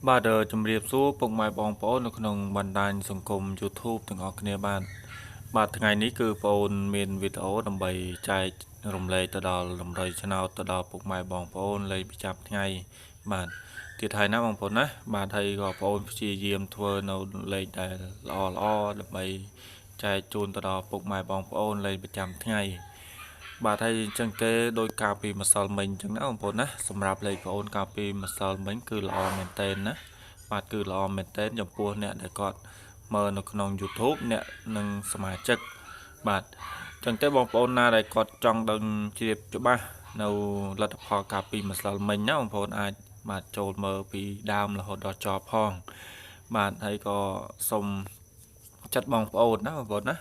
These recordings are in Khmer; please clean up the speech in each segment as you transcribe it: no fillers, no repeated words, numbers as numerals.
បាទជំរាបសួរពុកម៉ែបងប្អូននៅក្នុងបណ្ដាញសង្គម YouTube ទាំងអស់គ្នាបាទថ្ងៃនេះគឺបងប្អូនមានវីដេអូដើម្បីចែករំលែកទៅដល់តម្រុយឆ្នោតទៅដល់ពុកម៉ែបងប្អូនលេខប្រចាំថ្ងៃបាទទៀតហើយណាបងប្អូនណាបាទហើយក៏បងប្អូនព្យាយាមធ្វើនៅលេខដែលល្អដើម្បីចែកជូនទៅដល់ពុកម៉ែបងប្អូនលេខប្រចាំថ្ងៃបាទហើយអញ្ចឹងទេដោយការពីម្សិលមិញអញ្ចឹងណាបងប្អូនណាសម្រាប់លេខបងប្អូនការពីម្សិលមិញគឺល្អមែនតើណាបាទគឺល្អមែនតើចំពោះអ្នកដែលគាត់មើលនៅក្នុង YouTube អ្នកនិងសមាជិកបាទអញ្ចឹងទេបងប្អូនណាដែលគាត់ចង់ដឹងជ្រាបច្បាស់នៅលទ្ធផលការពីម្សិលមិញណាបងប្អូនអាចបាទចូលមើលពីដើមរហូតដល់ចប់ផងបាទហើយក៏សូមចាត់បងប្អូនណាបងប្អូនណា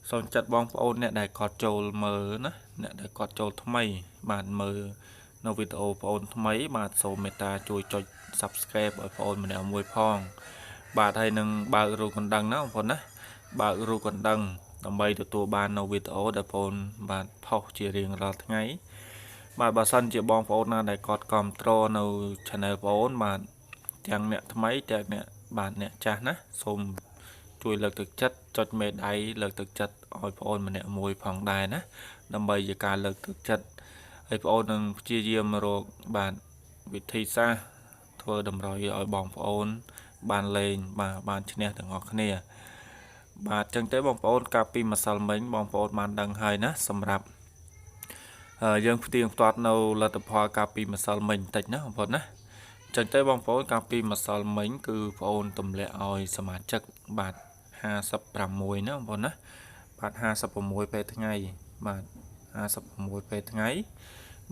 សូមចាត់បងប្អូនអ្នកដែលគាត់ចូលមើលណាអ្នកដែលគាត់ចូលថ្មីបាទមើលនៅវីដេអូបងប្អូនថ្មីបាទសូមមេត្តាជួយចុច Subscribe ឲ្យបងប្អូនម្នាក់មួយផងបាទហើយនឹងបើករូបកណ្ដឹងណាបងប្អូនណាបើករូបកណ្ដឹងដើម្បីទទួលបាននៅវីដេអូដែលបងប្អូនបាទផុសជារៀងរាល់ថ្ងៃបាទបើសិនជាបងប្អូនណាដែលគាត់គាំទ្រនៅ Channel បងប្អូនបាទទាំងអ្នកថ្មីទាំងអ្នកបាទអ្នកចាស់ណាសូមជួយលើកទឹកចិត្តចុចមេដៃលើកទឹកចិត្តឲ្យបងប្អូនម្នាក់មួយផងដែរណាដើម្បីជាការលើកទឹកចិត្តហើយបងប្អូននឹងព្យាយាមរកបាទវិធីសាស្ត្រធ្វើតម្រុយឲ្យបងប្អូនបានលេងបាទបានឈ្នះទាំងអស់គ្នាបាទចឹងទេបងប្អូនកាលពីម្សិលមិញបងប្អូនបានដឹងហើយណាសម្រាប់យើងផ្ទៀងផ្ទាត់នៅលទ្ធផលកាលពីម្សិលមិញបន្តិចណាបងប្អូនណាចឹងទេបងប្អូនកាលពីម្សិលមិញគឺបងប្អូនទម្លាក់ឲ្យសមាជិកបាទ56ណាបងប្អូនណាបាទ56ពេលថ្ងៃបាទ56ពេលថ្ងៃ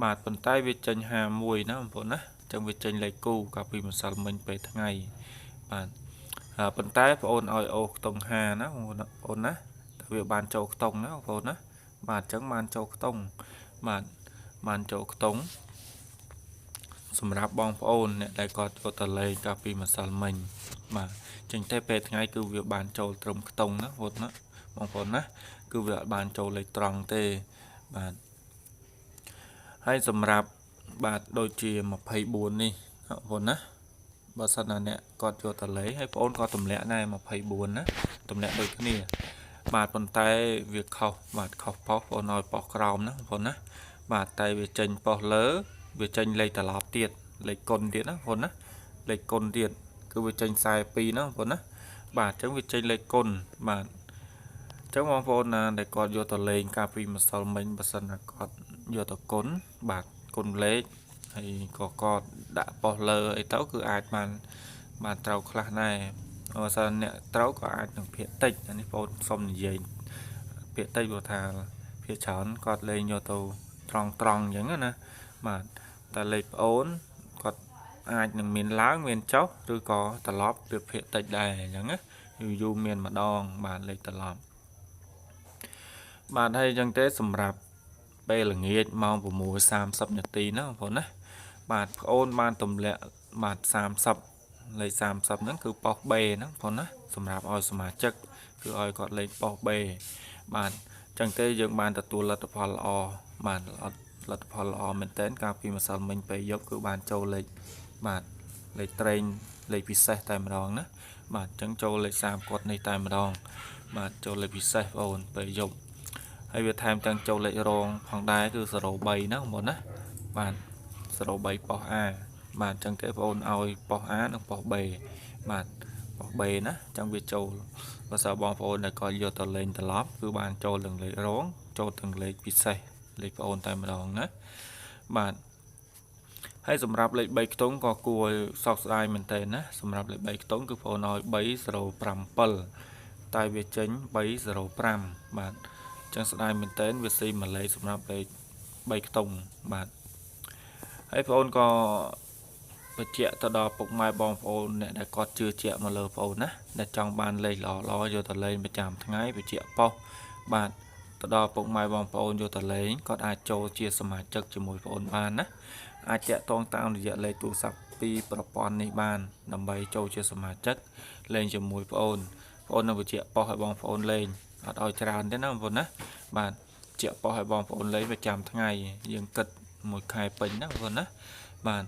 បាទប៉ុន្តែវាចេញ51ណាបងប្អូនណាចឹងវាចេញលេខគូកាលពីម្សិលមិញពេលថ្ងៃបាទប៉ុន្តែបងប្អូនឲ្យអូខ្ទង់5ណាបងប្អូនណាតែវាបានចូលខ្ទង់ណាបងប្អូនណាបាទចឹងបានចូលខ្ទង់បាទបានចូលខ្ទង់សម្រាប់បងប្អូនអ្នកដែលគាត់យកទៅលេងកាលពីម្សិលមិញបាទចឹងតែពេលថ្ងៃគឺវាបានចូលត្រឹមខ្ទង់ណាបងប្អូនណាគឺវាអត់បានចូលលេខត្រង់ទេបាទហើយសម្រាប់បាទដូចជា24នេះបងប្អូនណាបើសិនណាអ្នកគាត់យកទៅលេងហើយបងប្អូនក៏ទម្លាក់ដែរ24ណាទម្លាក់ដូចគ្នាបាទប៉ុន្តែវាខុសបាទខុសប៉ុសបងប្អូនឲ្យប៉ុសក្រោមណាបងប្អូនណាបាទតែវាចេញប៉ុសលើវាចេញលេខត្រឡប់ទៀតលេខគុណទៀតណាបងប្អូនណាលេខគុណទៀតគឺវាចេញ42ណាបងប្អូនណាបាទអញ្ចឹងវាចេញលេខគុណបាទអញ្ចឹងបងប្អូនណាដែលគាត់យកទៅលេងកាលពីម្សិលមិញបើសិនណាគាត់យកទៅគុណបាទគុណលេខហើយក៏គាត់ដាក់ប៉ុសលើអីទៅគឺអាចបានត្រូវខ្លះដែរបើសិនអ្នកត្រូវក៏អាចនឹងភាគតិចអានេះបងប្អូនសុំនិយាយភាគតិចព្រោះថាភាគច្រើនគាត់លេងយកទៅត្រង់អញ្ចឹងណាបាទតែលេខប្អូនគាត់អាចនឹងមានឡើងមានចុះឬក៏ត្រឡប់វាភាគតិចដែរអញ្ចឹងណាយូរមានម្ដងបាទលេខត្រឡប់បាទហើយអញ្ចឹងទេសម្រាប់ពេលល្ងាចម៉ោង 6:30 នាទីណាបងប្អូនណាបាទប្អូនបានទម្លាក់បាទ30លេខ30ហ្នឹងគឺប៉ុស B ណាបងប្អូនណាសម្រាប់ឲ្យសមាជិកគឺឲ្យគាត់លេខប៉ុស B បាទអញ្ចឹងទេយើងបានទទួលលទ្ធផលល្អបាទលទ្ធផលល្អមែនតើកាលពីម្សិលមិញពេលយប់គឺបានចូលលេខបាទលេខត្រេងលេខពិសេសតែម្ដងណាបាទអញ្ចឹងចូលលេខ30គាត់នេះតែម្ដងបាទចូលលេខពិសេសបងប្អូនពេលយប់ហើយវាថែមទាំងចូលលេខរងផងដែរគឺ03ណាបងប្អូនណាបាទ03ប៉ុស A បាទអញ្ចឹងទេបងប្អូនឲ្យប៉ុស A និងប៉ុស B បាទប៉ុស B ណាអញ្ចឹងវាចូលបើសិនបងប្អូនដែលគាត់យកទៅលេងត្រឡប់គឺបានចូលទាំងលេខរងចូលទាំងលេខពិសេសលេខបងប្អូនតែម្ដងណាបាទហើយសម្រាប់លេខ3ខ្ទង់ក៏គួរសោកស្ដាយមែនទែនណាសម្រាប់លេខ3ខ្ទង់គឺបងប្អូនឲ្យ307តែវាចេញ305បាទចឹងស្ដាយមែនតើវាស៊ីមួយលេខសម្រាប់លេខ3ខ្ទង់បាទហើយបងប្អូនក៏បញ្ជាក់ទៅដល់ពុកម៉ែបងប្អូនអ្នកដែលគាត់ជឿជាក់មកលើបងប្អូនណាដែលចង់បានលេខល្អយកទៅលេងប្រចាំថ្ងៃបញ្ជាក់ប៉ុសបាទទៅដល់ពុកម៉ែបងប្អូនយកទៅលេងគាត់អាចចូលជាសមាជិកជាមួយបងប្អូនបានណាអាចតាក់ទងតាមរយៈលេខទូរស័ព្ទពីប្រព័ន្ធនេះបានដើម្បីចូលជាសមាជិកលេងជាមួយបងប្អូននឹងបញ្ជាក់ប៉ុសឲ្យបងប្អូនលេងអត់ឲ្យច្រើនទេណាបងប្អូនណាបាទជាក់ប៉ុសឲ្យបងប្អូនលេងប្រចាំថ្ងៃយើងគិតមួយខែពេញណាបងប្អូនណាបាទ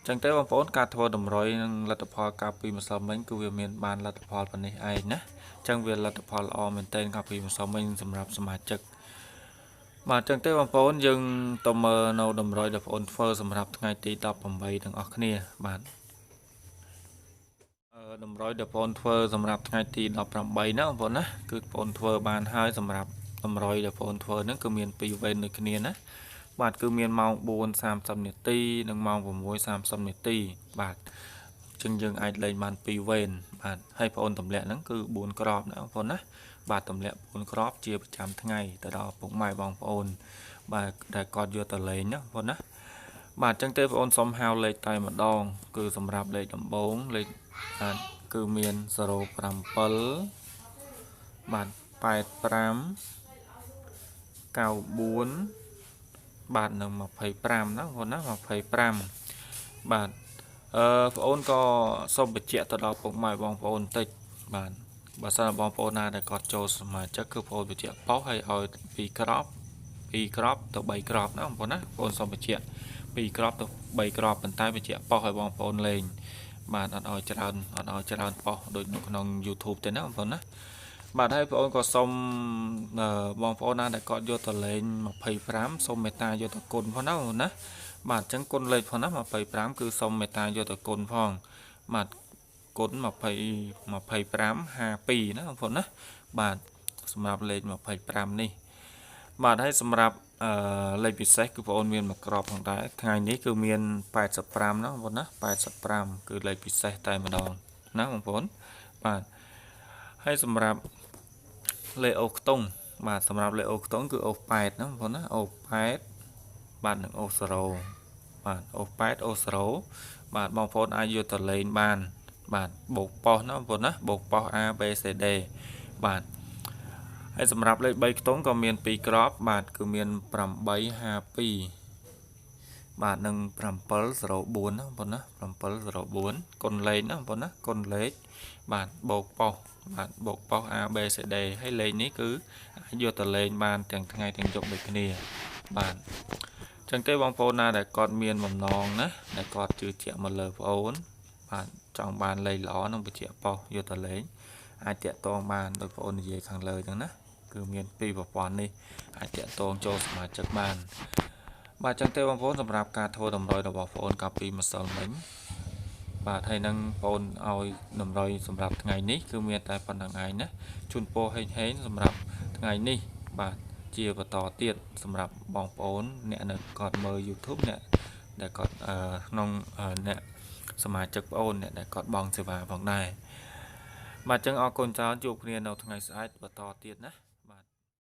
អ ចឹងទៅបងប្អូនការធ្វើតម្រុយនឹងលទ្ធផលកាលពីម្សិលមិញគឺវាមានបានលទ្ធផលប៉ុណ្នេះឯងណាចឹងវាលទ្ធផលល្អមែនទែនកាលពីម្សិលមិញសម្រាប់សមាជិកបាទចឹងទៅបងប្អូនយើងទៅមើលនៅតម្រុយដែលបងប្អូនធ្វើសម្រាប់ថ្ងៃទី18ទាំងអស់គ្នាបាទតម្រុយដែលបងប្អូនធ្វើសម្រាប់ថ្ងៃទី18ណាបងប្អូនណាគឺបងប្អូនធ្វើបានហើយសម្រាប់តម្រុយដែលបងប្អូនធ្វើហ្នឹងគឺមាន2វេនដូចគ្នាណាបាទគឺមានម៉ោង4:30នាទីនិងម៉ោង6:30នាទីបាទចឹងយើងអាចលេងបាន2វេនបាទហើយបងប្អូនទម្លាក់ហ្នឹងគឺ4គ្រាប់ណាបងប្អូនណាបាទទម្លាក់4គ្រាប់ជាប្រចាំថ្ងៃទៅដល់ពុកម៉ែបងប្អូនបាទដែលគាត់យកទៅលេងណាបងប្អូនណាបាទចឹងទេបងប្អូនសុំហៅលេខតែម្ដងគឺសម្រាប់លេខដំបូងលេខបាទគឺមាន07បាទ85 94បាទនឹង25ណាបងប្អូនណា25បាទបងប្អូនក៏សូមបញ្ជាក់ទៅដល់ពុកម៉ែបងប្អូនបន្តិចបាទបើសិនបងប្អូនណាដែលគាត់ចូលសមាជិកគឺបងប្អូនបញ្ជាក់ប៉ុសឲ្យ2គ្រាប់2គ្រាប់ទៅ3គ្រាប់ណាបងប្អូនណាបងប្អូនសូមបញ្ជាក់2គ្រាប់ទៅ3គ្រាប់ប៉ុន្តែបញ្ជាក់ប៉ុសឲ្យបងប្អូនលេងបាទអត់ឲ្យច្រើនប៉ុសដូចនៅក្នុង YouTube ទេណាបងប្អូនណាបាទហើយបងប្អូនក៏សូមបងប្អូនណាដែលគាត់យកទៅលេង25សូមមេត្តាយកទៅគុណផងណាបងប្អូនណាបាទអញ្ចឹងគុណលេខផងណា25គឺសូមមេត្តាយកទៅគុណផងបាទគុណ20 25 52ណាបងប្អូនណាបាទសម្រាប់លេខ25នេះបាទហើយសម្រាប់លេខពិសេសគឺបងប្អូនមានមួយក្របផងដែរថ្ងៃនេះគឺមាន85ណាបងប្អូនណា85គឺលេខពិសេសតែម្ដងណាបងប្អូនបាទហើយសម្រាប់លេខអូខ្ទង់បាទសម្រាប់លេខអូខ្ទង់គឺអូ8ណាបងប្អូនណាអូ8បាទនឹងអូ0បាទអូ8អូ0បាទបងប្អូនអាចយកទៅលេងបានបាទបូកប៉ុសណាបងប្អូនណាបូកប៉ុស A B C D បាទហើយសម្រាប់លេខ3ខ្ទង់ក៏មាន2គ្រាប់បាទគឺមាន852បាទនឹង704ណាបងប្អូនណា704គុណលេខណាបងប្អូនណាគុណលេខបាទបូកប៉ុសបាទបូកប៉ុស A B C D ហើយលេខនេះគឺអាចយកទៅលេងបានទាំងថ្ងៃទាំងយប់ដូចគ្នាបាទចឹងទេបងប្អូនណាដែលគាត់មានបំណងណាដែលគាត់ជឿជាក់មកលើបងប្អូនបាទចង់បានលេខល្អនឹងបញ្ជាក់ប៉ុសយកទៅលេងអាចតាក់ទងបានដោយបងប្អូននិយាយខាងលើចឹងណាគឺមានពីរប្រព័ន្ធនេះអាចតាក់ទងចូលសមាជិកបានបាទចឹងទេបងប្អូនសម្រាប់ការធ្វើតម្រុយរបស់បងប្អូនកាលពីម្សិលមិញបាទហើយនឹងបងប្អូនឲ្យតម្រុយសម្រាប់ថ្ងៃនេះគឺមានតែប៉ុណ្្នឹងឯងណាជូនពរហេងសម្រាប់ថ្ងៃនេះបាទជាបន្តទៀតសម្រាប់បងប្អូនអ្នកនៅគាត់មើល YouTube អ្នកដែលគាត់ក្នុងអ្នកសមាជិកបងប្អូនអ្នកដែលគាត់បង់សេវាផងដែរបាទចឹងអរគុណច្រើនជួបគ្នានៅថ្ងៃស្អែកបន្តទៀតណា